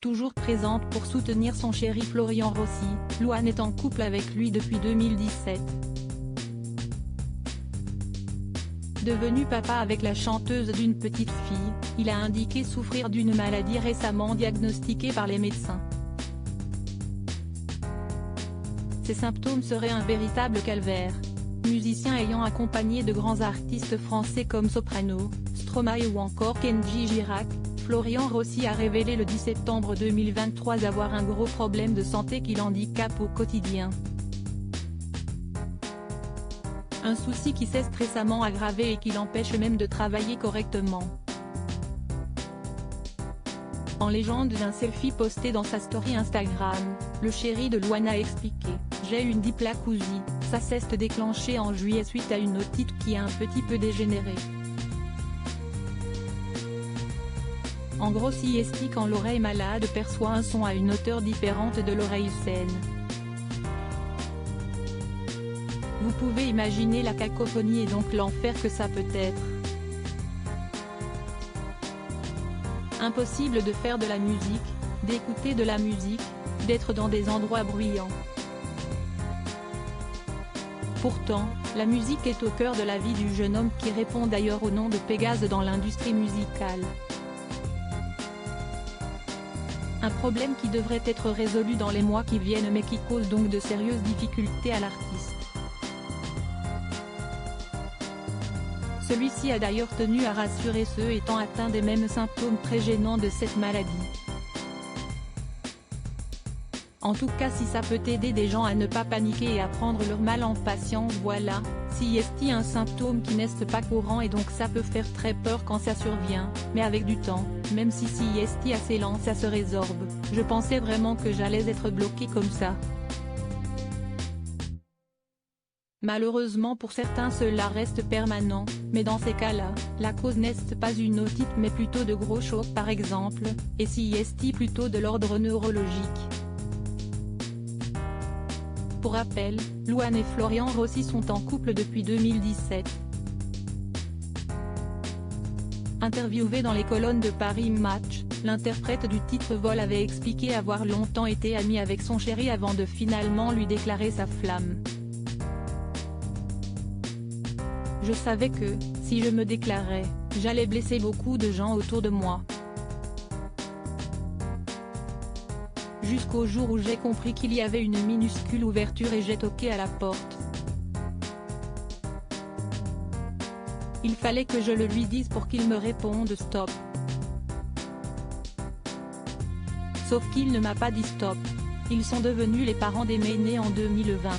Toujours présente pour soutenir son chéri Florian Rossi, Louane est en couple avec lui depuis 2017. Devenu papa avec la chanteuse d'une petite fille, il a indiqué souffrir d'une maladie récemment diagnostiquée par les médecins. Ces symptômes seraient un véritable calvaire. Musicien ayant accompagné de grands artistes français comme Soprano, Stromae ou encore Kenji Girac, Florian Rossi a révélé le 10 septembre 2023 avoir un gros problème de santé qui l'handicape au quotidien. Un souci qui s'est récemment aggravé et qui l'empêche même de travailler correctement. En légende d'un selfie posté dans sa story Instagram, le chéri de Louane a expliqué « J'ai une dysplasie, ça s'est déclenché en juillet suite à une otite qui a un petit peu dégénéré. En gros si quand l'oreille malade perçoit un son à une hauteur différente de l'oreille saine. Vous pouvez imaginer la cacophonie et donc l'enfer que ça peut être. Impossible de faire de la musique, d'écouter de la musique, d'être dans des endroits bruyants. Pourtant, la musique est au cœur de la vie du jeune homme qui répond d'ailleurs au nom de Pégase dans l'industrie musicale. Un problème qui devrait être résolu dans les mois qui viennent mais qui cause donc de sérieuses difficultés à l'artiste. Celui-ci a d'ailleurs tenu à rassurer ceux étant atteints des mêmes symptômes très gênants de cette maladie. En tout cas si ça peut aider des gens à ne pas paniquer et à prendre leur mal en patience voilà, si est un symptôme qui n'est pas courant et donc ça peut faire très peur quand ça survient, mais avec du temps, même si est assez lent ça se résorbe, je pensais vraiment que j'allais être bloqué comme ça. Malheureusement pour certains cela reste permanent, mais dans ces cas-là, la cause n'est pas une otite mais plutôt de gros chocs par exemple, et si plutôt de l'ordre neurologique. Pour rappel, Louane et Florian Rossi sont en couple depuis 2017. Interviewé dans les colonnes de Paris Match, l'interprète du titre Vol avait expliqué avoir longtemps été ami avec son chéri avant de finalement lui déclarer sa flamme. Je savais que, si je me déclarais, j'allais blesser beaucoup de gens autour de moi. Jusqu'au jour où j'ai compris qu'il y avait une minuscule ouverture et j'ai toqué à la porte. Il fallait que je le lui dise pour qu'il me réponde stop. Sauf qu'il ne m'a pas dit stop. Ils sont devenus les parents d'Aimée née en 2020.